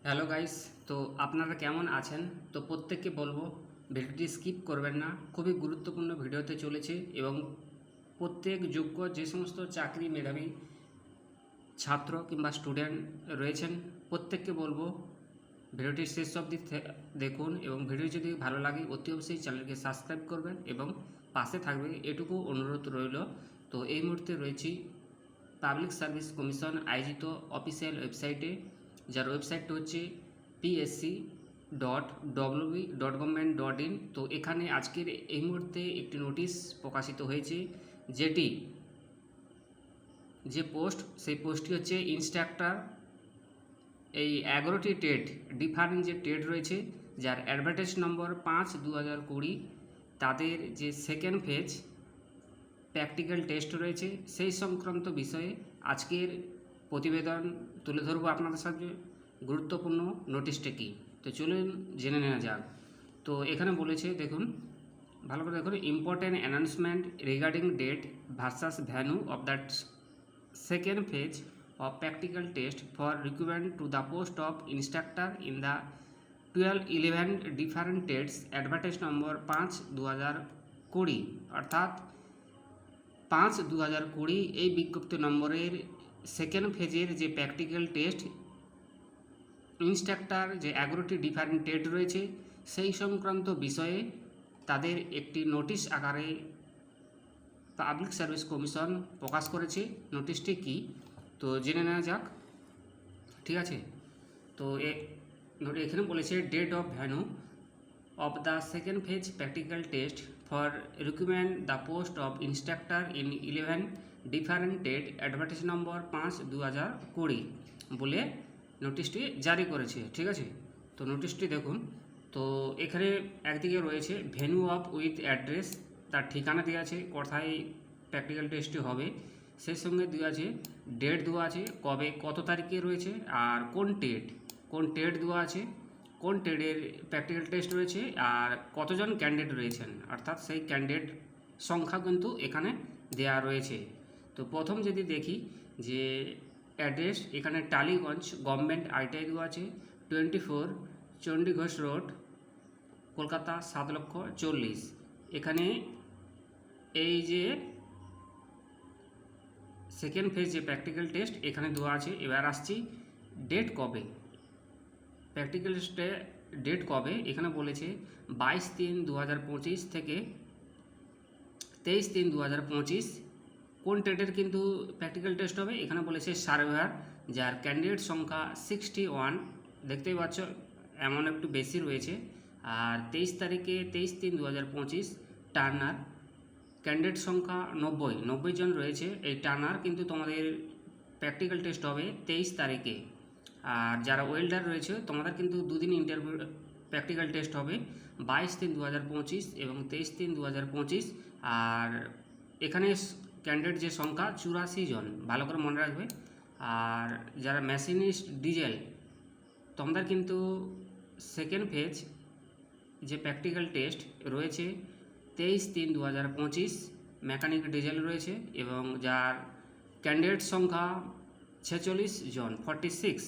Hello guys, তো আপনারা কেমন আছেন? তো প্রত্যেককে বলবো ভিডিওটি স্কিপ করবেন না, খুবই গুরুত্বপূর্ণ ভিডিওতে চলেছে এবং প্রত্যেক যোগ্য যে সমস্ত চাকরি মেধাবী ছাত্র কিংবা স্টুডেন্ট রয়েছেন প্রত্যেককে বলবো ভিডিওটি শেষ অবধি দেখুন এবং ভিডিও যদি ভালো লাগে অতি অবশ্যই চ্যানেলকে সাবস্ক্রাইব করবেন এবং পাশে থাকবে এটুকু অনুরোধ রইল। তো এই মুহূর্তে রয়েছি পাবলিক সার্ভিস কমিশন আয়োজিত অফিসিয়াল ওয়েবসাইটে, যার ওয়েবসাইটটা হচ্ছে psc.wb.gov.in। তো এখানে আজকের এই মুহূর্তে একটি নোটিশ প্রকাশিত হয়েছে, যেটি যে পোস্ট সেই পোস্টটি হচ্ছে ইনস্ট্রাক্টর। এই 11টি টেট ডিফারেন্ট যে টেট রয়েছে, যার অ্যাডভার্টাইজ নম্বর 5/2020, তাদের যে সেকেন্ড ফেজ প্র্যাকটিক্যাল টেস্ট রয়েছে সেই সংক্রান্ত বিষয়ে আজকের প্রতিবেদন তুলে ধরবো আপনাদের সাথে। গুরুত্বপূর্ণ নোটিশটা কী, তো চলুন জেনে নেওয়া যাক। তো এখানে বলেছে, দেখুন ভালো করে দেখুন, important announcement regarding date versus venue of that second phase of practical test for recruitment to the post of instructor in the 12-11 different test advertise number 5/2020, অর্থাৎ 5/2020 এই বিজ্ঞপ্তি নম্বরের সেকেন্ড ফেজের যে প্র্যাকটিক্যাল টেস্ট ইনস্ট্রাক্টর যে 11টি ডিফারেন্ট টেট রয়েছে সেই সংক্রান্ত বিষয়ে তাদের একটি নোটিশ আকারে পাবলিক সার্ভিস কমিশন প্রকাশ করেছে। নোটিশটি কী, তো জেনে নেওয়া যাক। ঠিক আছে, তো এখানে বলেছে date of venue of the second phase practical test for recruitment the post of instructor in 11 different date advertise number 5/2020 বলে নোটিশটি জারি করেছে। ঠিক আছে, তো নোটিশটি দেখুন। তো এখানে একদিকে রয়েছে ভেন্যু অফ উইথ অ্যাড্রেস, তার ঠিকানা দেওয়া আছে কোথায় প্র্যাকটিক্যাল টেস্টটি হবে, সেই সঙ্গে দেওয়া আছে ডেট দেওয়া আছে কবে কত তারিখে রয়েছে, আর কোন টেট দেওয়া আছে, কোন ট্রেডের প্র্যাকটিক্যাল টেস্ট রয়েছে, আর কতজন ক্যান্ডিডেট রয়েছেন, অর্থাৎ সেই ক্যান্ডিডেট সংখ্যা কিন্তু এখানে দেয়া রয়েছে। তো প্রথম যদি দেখি যে অ্যাড্রেস, এখানে টালিগঞ্জ গভর্নমেন্ট আইটিআই দেওয়া আছে, 24 চণ্ডীঘোষ রোড, কলকাতা 7,40,000। এখানে এই যে সেকেন্ড ফেজ যে প্র্যাকটিক্যাল টেস্ট এখানে দেওয়া আছে। এবার আসছি ডেট কবে, প্র্যাকটিক্যাল টেস্টে ডেট কবে এখানে বলেছে 22/3/2025 থেকে 23/3/2025। কোন ট্রেডের কিন্তু প্র্যাকটিক্যাল টেস্ট হবে এখানে বলেছে সার্ভেয়ার, যার ক্যান্ডিডেট সংখ্যা 61, দেখতেই পাচ্ছ এমন একটু বেশি রয়েছে। আর 23 তারিখে 23/3/2025 টার্নার, ক্যান্ডিডেট সংখ্যা 90 জন রয়েছে। এই টার্নার কিন্তু তোমাদের প্র্যাকটিক্যাল টেস্ট হবে 23 তারিখে। আর যারা ওয়েল্ডার রয়েছে তোমাদের কিন্তু দুদিন ইন্টারভিউ প্র্যাকটিক্যাল টেস্ট হবে, 22/3/2025 এবং 23/3/2025। আর এখানে ক্যান্ডিডেট যে সংখ্যা 84 জন, ভালো করে মনে রাখবে। আর যারা মেশিনিস্ট ডিজেল তোমাদের কিন্তু সেকেন্ড ফেজ যে প্র্যাকটিক্যাল টেস্ট রয়েছে 23/3/2025, মেকানিক ডিজেল রয়েছে এবং যার ক্যান্ডিডেট সংখ্যা 46 জন 46।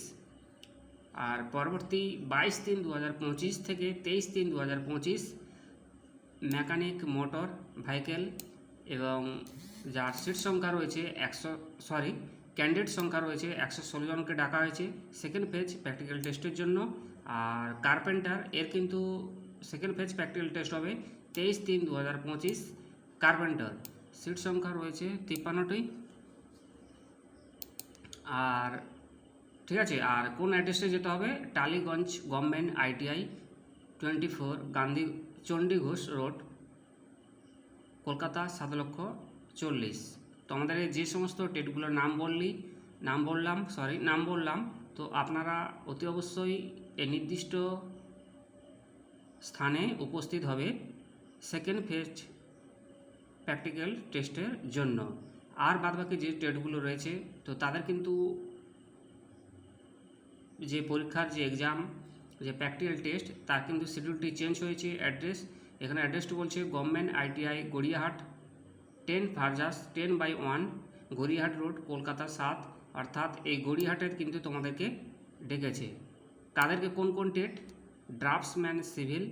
আর পরবর্তী 22/3/2025 থেকে 23/3/2025 মেকানিক মোটর ভেহিকেল, এবং যার সিট সংখ্যা রয়েছে ক্যান্ডিডেট সংখ্যা রয়েছে 116 জনকে ডাকা হয়েছে সেকেন্ড ফেজ প্র্যাকটিক্যাল টেস্টের জন্য। আর কার্পেন্টার এর কিন্তু সেকেন্ড ফেজ প্র্যাকটিক্যাল টেস্ট হবে 23/3/2025। কার্পেন্টার সিট সংখ্যা রয়েছে 53টি। আর ঠিক আছে, আর কোন অ্যাড্রেসে যেতে হবে, Tollygunge government ITI 24 Gandhi Chandi Ghosh road, Kolkata 7,40,000। তো আমাদের যে সমস্ত টেটগুলোর নাম বললাম, তো আপনারা অতি অবশ্যই এই নির্দিষ্ট স্থানে উপস্থিত হবে সেকেন্ড ফেজ প্র্যাকটিক্যাল টেস্টের জন্য। আর বাদবাকি যে টেটগুলো রয়েছে তো তাদের কিন্তু যে পরীক্ষার যে এক্সাম যে প্র্যাকটিক্যাল টেস্ট তার কিন্তু শিডিউলটি চেঞ্জ হয়েছে। এখানে অ্যাড্রেসটি বলছে government ITI Gariahat 10/1 Gariahat road, Kolkata 7, অর্থাৎ এই গড়িয়াহাটের কিন্তু তোমাদেরকে ডেকেছে। কাদেরকে কোন কোন টেট? ড্রাফটসম্যান সিভিল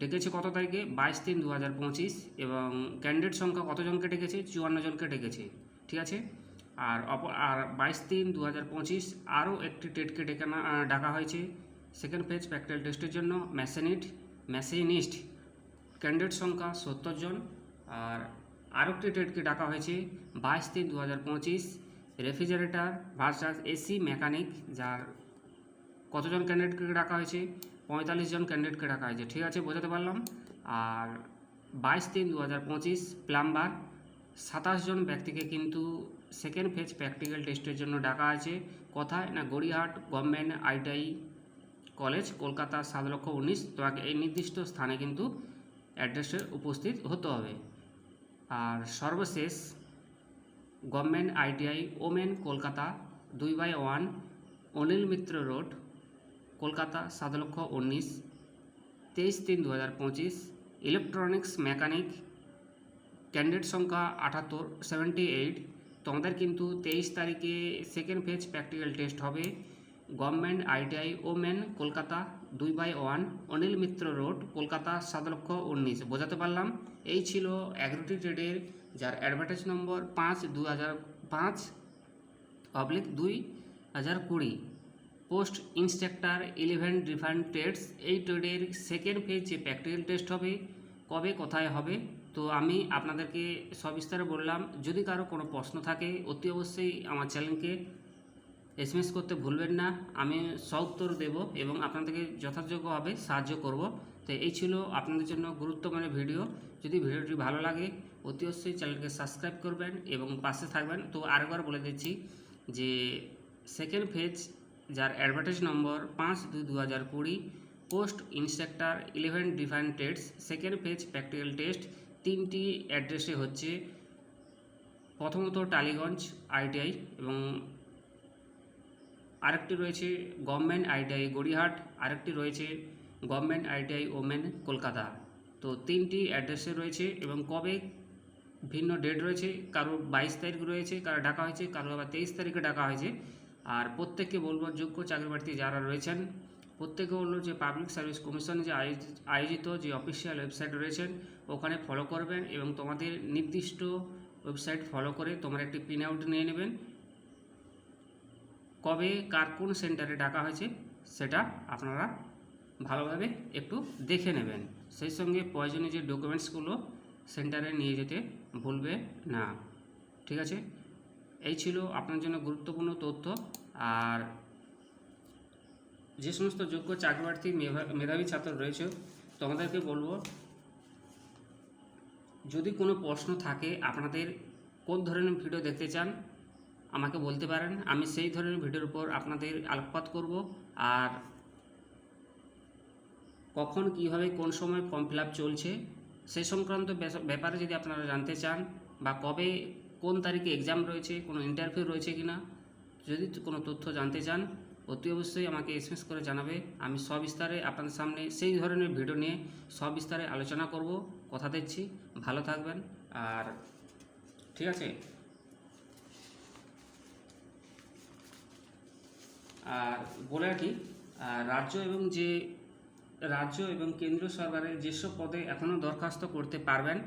ডেকেছে কত তারিখে? 22/3/2025 এবং ক্যান্ডিডেট সংখ্যা কতজনকে ডেকেছে? 54 জনকে ডেকেছে। ঠিক আছে। আর 22/3/2025 আরও একটি টেটকে ডাকা হয়েছে সেকেন্ড ফেজ প্র্যাকটিক্যাল টেস্টের জন্য, মেশিনিস্ট ক্যান্ডিডেট সংখ্যা 70 জন। আর আরেকটি টেটকে ডাকা হয়েছে 22/3/2025 রেফ্রিজারেটর ভার্সাস এসি মেকানিক, যার কতজন ক্যান্ডিডেটকে ডাকা হয়েছে? 45 জন ক্যান্ডিডেটকে ডাকা হয়েছে। ঠিক আছে, বোঝাতে পারলাম। আর 22/3/2025 প্লাম্বার 27 জন ব্যক্তিকে কিন্তু সেকেন্ড ফেজ প্র্যাকটিক্যাল টেস্টের জন্য ডাকা আছে। কোথায়? না Gariahat government ITI college, Kolkata 7,19,000। তোমাকে এই নির্দিষ্ট স্থানে কিন্তু অ্যাড্রেসে উপস্থিত হতে হবে। আর সর্বশেষ government ITI women Kolkata 2/1 Anil Mitra road, Kolkata 7,19,000, 23/3/2025 electronics mechanic candidate সংখ্যা 78 তোমাদের কিন্তু 23 তারিখে সেকেন্ড ফেজ প্র্যাকটিক্যাল টেস্ট হবে। Government ITI women Kolkata 2/1 Anil Mitra road, Kolkata 7,19,000। বোঝাতে পারলাম। এই ছিল 11টি ট্রেডের, যার advertise number 5/2005/2020 post instructor 11 different trades. এই ট্রেডের সেকেন্ড ফেজ যে প্র্যাকটিক্যাল টেস্ট হবে কবে কোথায় হবে তো আমি আপনাদেরকে সবিস্তারে বললাম। যদি কারো কোনো প্রশ্ন থাকে অতি অবশ্যই আমার চ্যানেলকে এসএমএস করতে ভুলবেন না, আমি সউত্তর দেব এবং আপনাদেরকে যথাযোগ্যভাবে সাহায্য করব। তো এই ছিল আপনাদের জন্য গুরুত্বপূর্ণ ভিডিও। যদি ভিডিওটি ভালো লাগে অতি অবশ্যই চ্যানেলকে সাবস্ক্রাইব করবেন এবং পাশে থাকবেন। তো আরেকবার বলে দিচ্ছি যে সেকেন্ড ফেজ, যার advertise number 5/2/2020 post instructor 11 different trades second phase practical test 3টি অ্যাড্রেসে হচ্ছে। প্রথমত টালিগঞ্জ আইটিআই এবং আরেকটি রয়েছে গভর্নমেন্ট আইটিআই গড়িয়াহাট, আরেকটি রয়েছে গভর্নমেন্ট আইটিআই ওমেন কলকাতা। তো 3টি অ্যাড্রেসে রয়েছে এবং কবে ভিন্ন ডেট রয়েছে। কারো 22 তারিখ রয়েছে, কারো ডাকা হয়েছে, কারো আবার 23 তারিখে ডাকা হয়েছে। আর প্রত্যেককে বলবো যোগ্য চাকরি প্রার্থী যারা রয়েছেন প্রত্যেকে বললো যে পাবলিক সার্ভিস কমিশন যে আয়োজিত যে অফিসিয়াল ওয়েবসাইট রয়েছেন ওখানে ফলো করবেন এবং তোমাদের নির্দিষ্ট ওয়েবসাইট ফলো করে তোমরা একটি প্রিন্ট আউট নিয়ে নেবেন। কবে কার কোন সেন্টারে ডাকা হয়েছে সেটা আপনারা ভালোভাবে একটু দেখে নেবেন। সেই সঙ্গে প্রয়োজনীয় যে ডকুমেন্টসগুলো সেন্টারে নিয়ে যেতে ভুলবে না। ঠিক আছে, এই ছিল আপনার জন্য গুরুত্বপূর্ণ তথ্য। আর যে সমস্ত যোগ্য চাকরিপ্রার্থী মেধাবী ছাত্র রয়েছে তোমাদেরকে বলবো, যদি কোনো প্রশ্ন থাকে আপনাদের কোন ধরনের ভিডিও দেখতে চান আমাকে বলতে পারেন, আমি সেই ধরনের ভিডিওর উপর আপনাদের আলোকপাত করব। আর কখন কিভাবে কোন সময় ফর্ম ফিল আপ চলছে সেই সংক্রান্ত ব্যাপারে যদি আপনারা জানতে চান, বা কবে কোন তারিখে এক্সাম রয়েছে, কোনো ইন্টারভিউ রয়েছে কিনা, যদি কোনো তথ্য জানতে চান অতি অবশ্যই আমাকে এসএমএস করে জানাবে। আমি সবিস্তারে আপনাদের সামনে সেই ধরনের ভিডিও নিয়ে সবিস্তারে আলোচনা করব। কথা দিচ্ছি, ভালো থাকবেন। আর ঠিক আছে, আর বলে রাখি রাজ্য এবং কেন্দ্রীয় সরকারের যেসব পদে এখনও দরখাস্ত করতে পারবেন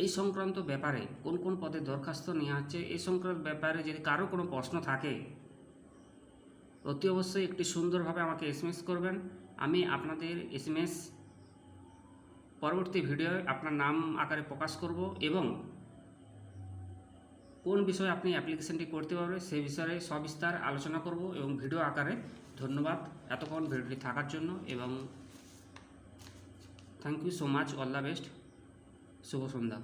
এই সংক্রান্ত ব্যাপারে কোন কোন পদে দরখাস্ত নেওয়া হচ্ছে এই সংক্রান্ত ব্যাপারে যদি কারো কোনো প্রশ্ন থাকে অতি অবশ্যই একটি সুন্দরভাবে আমাকে এসএমএস করবেন। আমি আপনাদের এসএমএস পরবর্তী ভিডিওয়ে আপনার নাম আকারে প্রকাশ করব এবং কোন বিষয়ে আপনি অ্যাপ্লিকেশনটি করতে পারবেন সেই বিষয়ে সবিস্তার আলোচনা করব এবং ভিডিও আকারে। ধন্যবাদ এতক্ষণ ভিডিওটি থাকার জন্য এবং thank you so much. All the best. শুভ সন্ধ্যা।